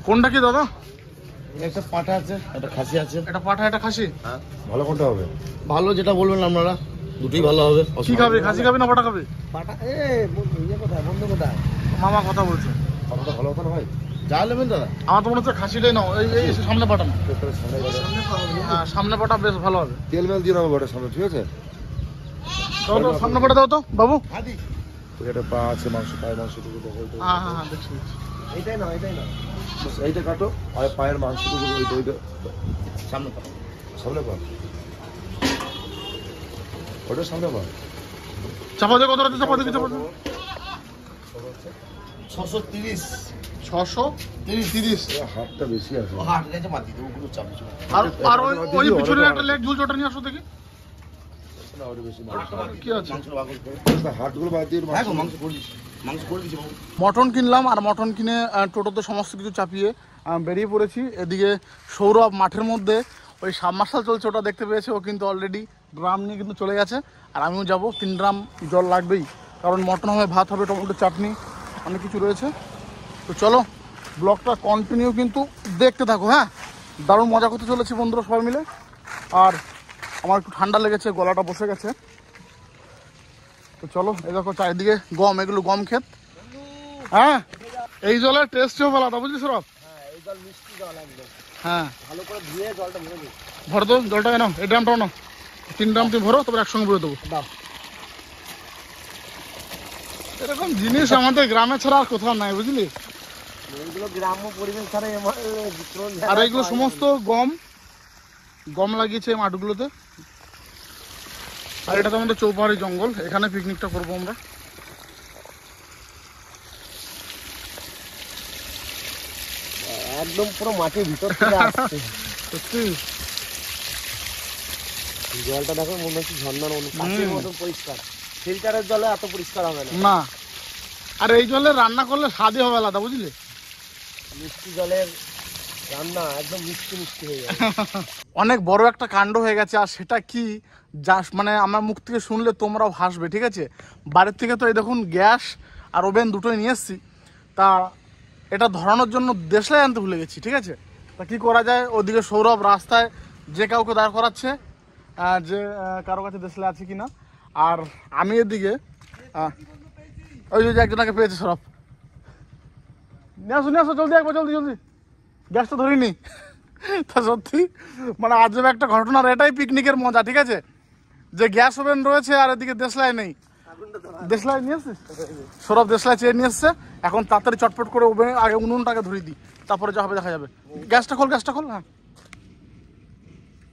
কোনটা কি দাদা? একটা পাঠা আছে, একটা খাসি আছে। এটা পাঠা, এটা খাসি। হ্যাঁ, ভালো কোনটা হবে? ভালো যেটা বলবেন আপনারা, দুটোই ভালো হবে। কি খাবে, খাসি খাবে না পাঠা খাবে? পাঠা। ইয়ে কোথায়, বন্ধু কোথায়? মামা কথা বলছে। পাঠাটা ভালো হতো না ভাই? যা নেবেন দাদা। আমার তো মনে হচ্ছে খাসিটাই নাও, এই সামনে পাঠা না। হ্যাঁ, সামনে পাঠা বেশ ভালো হবে। তেল মেল দিয়ে নেবো বটের সামনে, ঠিক আছে? দাও তো, সামনে পাঠা দাও তো বাবু। এটা পা আছে, মাংস, পায়ের মাংস। হ্যাঁ হ্যাঁ হ্যাঁ, দেখছি। এইটাই না, এইটাই না, এইটা কাটো। আর পায়ের মাংসটুকু ওইটা সামনে পা, সামনে পা, ওটা সামনে পা। চাপা দিয়ে কত রাখছে? চাপা দিয়ে চাপা দিয়ে 630। 630। হাতটা বেশি আছে। হাট গেছে মাটি তো ওগুলো চাপ দিছো। আর ওই পিছনে একটা লেগ ঝুল চটা নিয়ে আসো দেখি। না, ওটা বেশি কি আছে? হাতগুলো বাদ দিয়ে মাংস করে দিছি, মাংস করে দিছি বাবু। মটন কিনলাম, আর মটন কিনে টোটোতে সমস্ত কিছু চাপিয়ে বেরিয়ে পড়েছি। এদিকে সৌরভ মাঠের মধ্যে ওই সাবমার্শাল চলছে, ওটা দেখতে পেয়েছে। ও কিন্তু অলরেডি ড্রাম নিয়ে কিন্তু চলে গেছে, আর আমিও যাব। 3 ড্রাম জল লাগবেই, কারণ মটন হবে, ভাত হবে, টমেটো চাটনি, অনেক কিছু রয়েছে। তো চলো, ব্লগটা কন্টিনিউ কিন্তু দেখতে থাকো। হ্যাঁ, দারুণ মজা করতে চলেছি বন্ধুরা সবাই মিলে। আর আমার একটু ঠান্ডা লেগেছে, গলাটা বসে গেছে। তো চলো, এই দেখো চারিদিকে গম, এগুলো গম ক্ষেত। হ্যাঁ, এই জলের টেস্টও আলাদা, বুঝলি সরব? হ্যাঁ, এই জল মিষ্টি জল একদম। হ্যাঁ, ভালো করে ধুয়ে জলটা ভরে দিই। ভরো তো জলটা, নাও এই ড্রামটাও নাও। 3 ড্রাম তুমি ভরো, তারপর একসঙ্গে ভরে দেবো। দাও। এরকম জিনিস আমাদের গ্রামে ছাড়া আর কোথাও নাই, বুঝলি? এইগুলো গ্রাম্য পরিবেশ ছাড়া আর এইগুলো সমস্ত গম লাগিয়েছে এই মাঠগুলোতে। আর এটা তো আমাদের চৌপাহাড়ি জঙ্গল, এখানে পিকনিকটা করবো আমরা। একদম পুরো মাটির ভিতর থেকে আসছে। সত্যি জলটা দেখো, মনে হচ্ছে ঝর্ণার মতো পরিষ্কার। ফিল্টারের জলে এত পরিষ্কার হবে না। না, আর এই জলে রান্না করলে স্বাদই হবে আলাদা, বুঝলি? মিষ্টি জলের রান্না একদম মিষ্টি মিষ্টি হয়ে যায়। অনেক বড় একটা কাণ্ড হয়ে গেছে, আর সেটা কি যা মানে আমার মুখ থেকে শুনলে তোমরাও হাসবে, ঠিক আছে? বাড়ির থেকে তো এই দেখুন গ্যাস আর ওভেন দুটোই নিয়ে এসেছি। তা এটা ধরানোর জন্য দেশলাই আনতে ভুলে গেছি, ঠিক আছে? তা কী করা যায়? ওদিকে সৌরভ রাস্তায় যে কাউকে দাঁড় করাচ্ছে, যে কারো কাছে দেশলাই আছে কিনা। আর আমি এদিকে ওই যে একজনকে পেয়েছে সৌরভ। নিয়ে আসো জলদি, একবার জলদি, গ্যাসটা ধরিনি। তা সত্যি মানে আজব একটা ঘটনা। এটাই পিকনিকের মজা, ঠিক আছে? যে গ্যাস ওভেন রয়েছে আর এদিকে দেশলাই নেই। দেশলাই নিয়ে এসছিস? সৌরভ দেশলাই চেয়ে নিয়ে এসছে। এখন তাড়াতাড়ি চটপট করে ওভেন আগে উনুনটাকে ধরিয়ে দিই, তারপরে যা হবে দেখা যাবে। গ্যাসটা খোল। হ্যাঁ,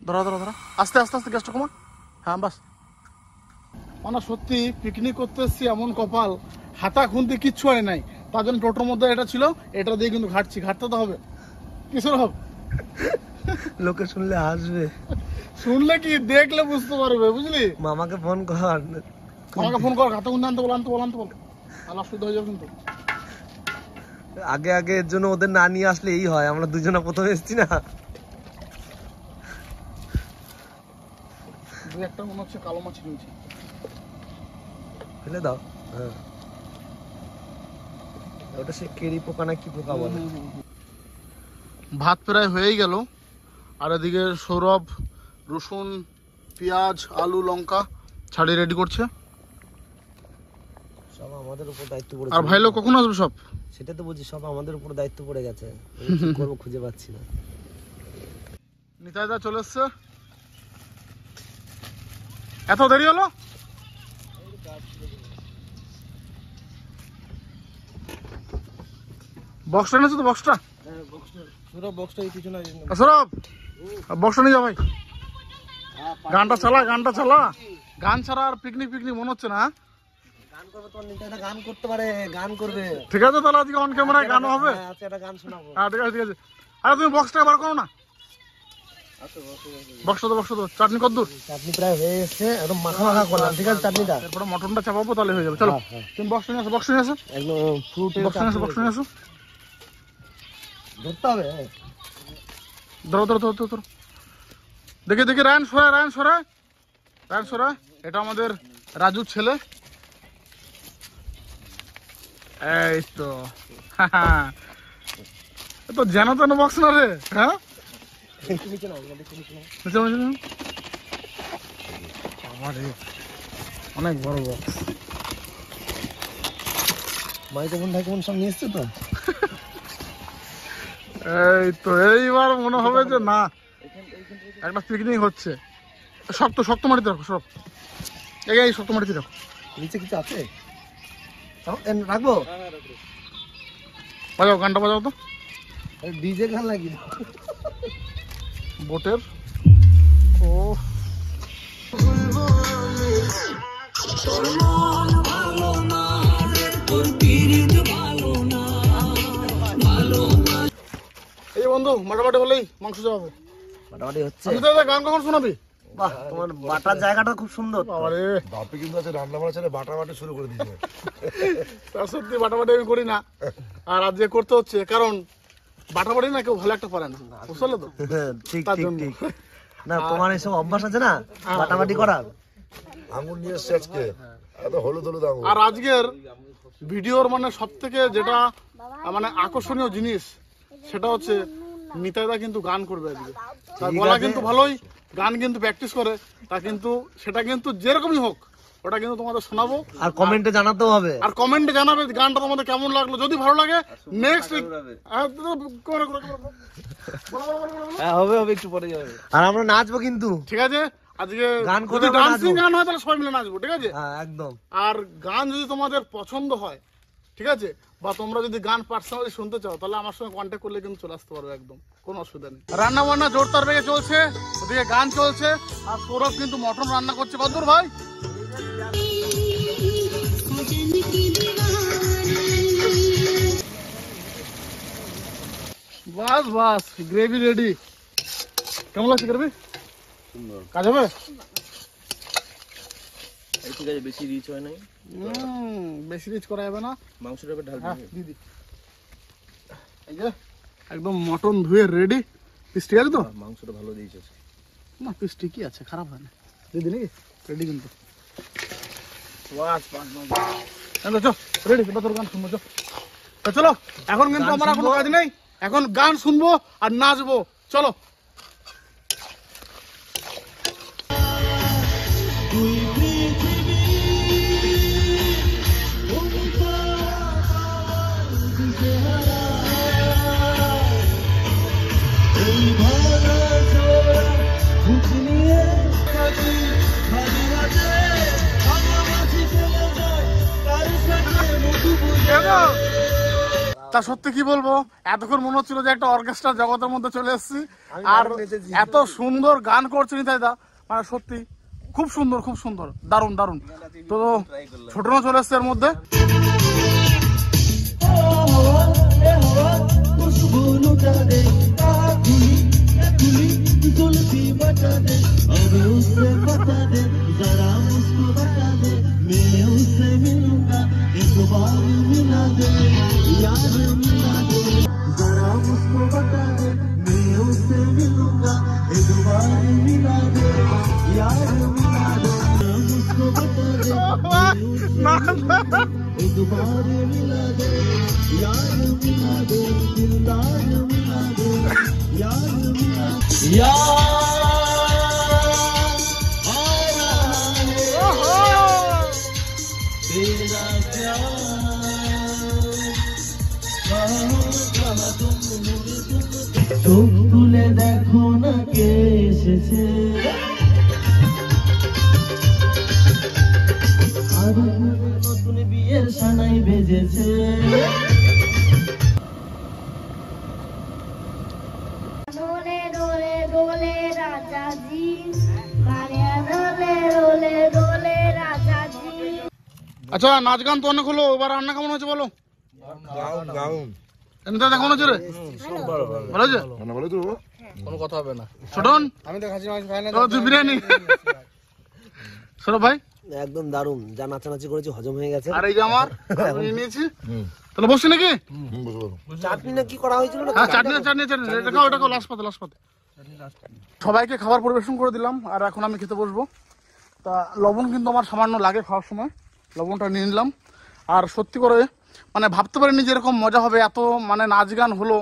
ধরা আস্তে গ্যাসটা কমা। হ্যাঁ, বাস। মানে সত্যি পিকনিক করতে এসছি, এমন কপাল, হাতা খুন্তি কিচ্ছু হয় নাই। তার জন্য টোটোর মধ্যে এটা ছিল, এটা দিয়ে কিন্তু ঘাটতে তো হবে। কি সৌরভ? লোকে শুনলে হাসবে। শুনলে কি, দেখলে বুঝতে পারবে, বুঝলি? মামাকে ফোন কর। আমাকে ফোন কর, হাতে উন্নয়ন আনতে বল। তাহলে অসুবিধা হয়ে যাবে কিন্তু। আগে এর জন্য ওদের না নিয়ে আসলে এই হয়, আমরা দুজনে প্রথমে এসেছি না। একটা মনে হচ্ছে কালো মাছ কিনছি, ফেলে দাও। হ্যাঁ, ওটা সে কেরি পোকা না কি পোকা বলে। ভাত প্রায় হয়েই গেল। আর এদিকে সৌরভ রসুন, পেঁয়াজ, আলু, লঙ্কা ছাড়িয়ে রেডি করছে। সব আমাদের উপর দায়িত্ব পড়ে। আর ভাই লোক কখন আসবে সব? সেটা তো বুঝি, সব আমাদের উপর দায়িত্ব পড়ে গেছে। করবো খুঁজে পাচ্ছি না। নিতাইদা চলে এসছে। এত দেরি হলো? বক্সটা এনেছো তো? বক্সটা সৌরভ, বক্সটা নিয়ে যাও ভাই। গানটা চালা। গান ছাড়া আর পিকনিক মনে হচ্ছে না। গান করবে তো, নিতাইদা গান করতে পারে, গান করবে। ঠিক আছে, তাহলে আজকে অন ক্যামেরায় গানও হবে। আচ্ছা, একটা গান শোনাবো। হ্যাঁ, ঠিক আছে। আরে তুমি বক্সটা বার করো না। বক্সটা তো চাটনি কদ্দূর? চাটনি প্রায় হয়ে এসছে, একদম মাখা করলাম, ঠিক আছে চাটনিটা। তারপরে মটনটা চাপাবো, তাহলে হয়ে যাবে। চলো, তুমি বক্স নিয়ে আসো। একদম ফ্রুট বক্স নিয়ে আসো। ধরতে হবে। ধরো ধরো ধরো ধরো, দেখে দেখে রায়ন সরা। এটা আমাদের রাজুর ছেলে। এই তো এ তো যেন তেন বক্স না রে। হ্যাঁ নিচে নাও। আমারে অনেক বড় বক্স। মাইক্রোফোন সব নিয়ে এসছে তো। এই তো এইবার মনে হবে যে না একটা পিকনিক হচ্ছে। শক্ত মাটিতে রাখো সব, এই শক্ত মাটিতে রাখো। নিচে কিছু আছে রাখবো। বাজাও, গানটা বাজাও তো ডিজে গান লাগিয়ে বোটের। ও এই বন্ধু, মোটামুটি হলেই মাংস যাবে। মোটামুটি হচ্ছে। গান কখন শোনাবি? বাহ, তোমার বাটার জায়গাটা খুব সুন্দর। বাবারে, বাপি কিন্তু আছে রান্না বান্না ছেড়ে বাটা শুরু করে দিয়েছে। তা সত্যি বাটাবাটি আমি করি না, আর আজকে করতে হচ্ছে কারণ বাটাবাটি না কেউ ভালো একটা পারে না, বুঝলে তো? ঠিক তার ঠিক জন্য। ঠিক। না তোমার এসব অভ্যাস আছে না বাটাবাটি করার। আঙুর নিয়ে এসছে আজকে, এত হলুদ আঙুর। আর আজকের ভিডিওর মানে সব থেকে যেটা মানে আকর্ষণীয় জিনিস সেটা হচ্ছে নিতাইদা কিন্তু গান করবে আজকে। তার গলা কিন্তু ভালোই, গান কিন্তু প্র্যাকটিস করে, তা কিন্তু সেটা কিন্তু যেরকমই হোক ওটা কিন্তু তোমাদের শোনাবো। আর কমেন্টে জানাতেও হবে। আর কমেন্টে জানাবে গানটা তোমাদের কেমন লাগলো। যদি ভালো লাগে নেক্সট হবে একটু পরে যাবে। আর আমরা নাচবো কিন্তু, ঠিক আছে? আজকে গান যদি করবে, ডান্সিং নাচবো। গান হয় তাহলে সবাই মিলে নাচবো, ঠিক আছে? হ্যাঁ একদম। আর গান যদি তোমাদের পছন্দ হয়, ঠিক আছে, বা তোমরা যদি গান পার্সোনালি শুনতে চাও তাহলে আমার সঙ্গে কন্ট্যাক্ট করলে কিন্তু চলে আসতে পারবে, একদম কোনো অসুবিধা নেই। রান্না বান্না জোরদার বেগে চলছে, ওদিকে গান চলছে, আর সৌরভ কিন্তু মটন রান্না করছে। কতদূর ভাই? বাস গ্রেভি রেডি। কেমন লাগছে গ্রেভি? কাজ হবে? ঠিক আছে, বেশি রিচ হয় নাই। বেশি রিচ করা যাবে না, মাংসটা এবার ঢালবি। হ্যাঁ দিদি, এই যে একদম মটন ধুয়ে রেডি। পিস ঠিক আছে তো? মাংসটা ভালো দিয়েছিস। না পিস ঠিকই আছে, খারাপ হয় না দিদি, নাকি? রেডি কিন্তু রেডি। তোর গান শুনবো চলো। এখন কিন্তু আমার কোনো কাজ নেই, এখন গান শুনবো আর নাচবো। চলো। তা সত্যি কি বলবো, এতক্ষণ মনে হচ্ছিল যে একটা অর্কেস্ট্রার জগতের মধ্যে চলে এসেছি। আর এত সুন্দর গান করছে নিতাইদা, মানে সত্যি খুব সুন্দর, দারুণ। তো ছোটনা চলে এসছে এর মধ্যে। চোখ তুলে দেখো না কে এসেছে, আর নতুন বিয়ের সানাই বেজেছে। দোলে দোলে দোলে রাজাজি, কালিয়া দোলে দোলে দোলে রাজাজি। আচ্ছা, নাচ গান তো অনেক হলো, এবার রান্না কেমন হয়েছে বলো? নিতাইদা কেমন হচ্ছে রে? ভালো হয়েছে? কোনো কথা হবে না। ছোটন, আমি তো খাসি মাংস খাই না, তুই বিরিয়ানি। সৌরভ ভাই একদম দারুণ, যা নাচানাচি করেছি হজম হয়ে গেছে। আর এই যে আমার নিয়ে নিয়েছি, তাহলে বসছি নাকি? বুঝতে পারো। চাটনি না কি করা হয়েছিল না? হ্যাঁ চাটনি চাটনি চাটনি, এটা খাও লাস্ট পাতে লাস্ট পাতে। সবাইকে খাবার পরিবেশন করে দিলাম, আর এখন আমি খেতে বসবো। তা লবণ কিন্তু আমার সামান্য লাগে খাওয়ার সময়, লবণটা নিয়ে নিলাম। আর সত্যি করে মানে ভাবতে পারিনি যে এরকম মজা হবে, এত মানে নাচ গান হলো।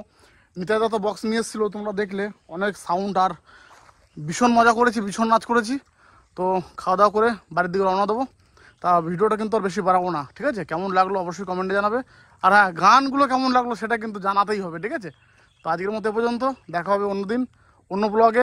নিতাইদা তো বক্স নিয়ে এসেছিলো, তোমরা দেখলে অনেক সাউন্ড, আর ভীষণ মজা করেছি, ভীষণ নাচ করেছি। তো খাওয়া দাওয়া করে বাড়ির দিকে রওনা দেবো। তা ভিডিওটা কিন্তু আর বেশি বাড়াবো না, ঠিক আছে? কেমন লাগলো অবশ্যই কমেন্টে জানাবে। আর হ্যাঁ, গানগুলো কেমন লাগলো সেটা কিন্তু জানাতেই হবে, ঠিক আছে? তো আজকের মতো এ পর্যন্ত, দেখা হবে অন্যদিন অন্য ব্লগে।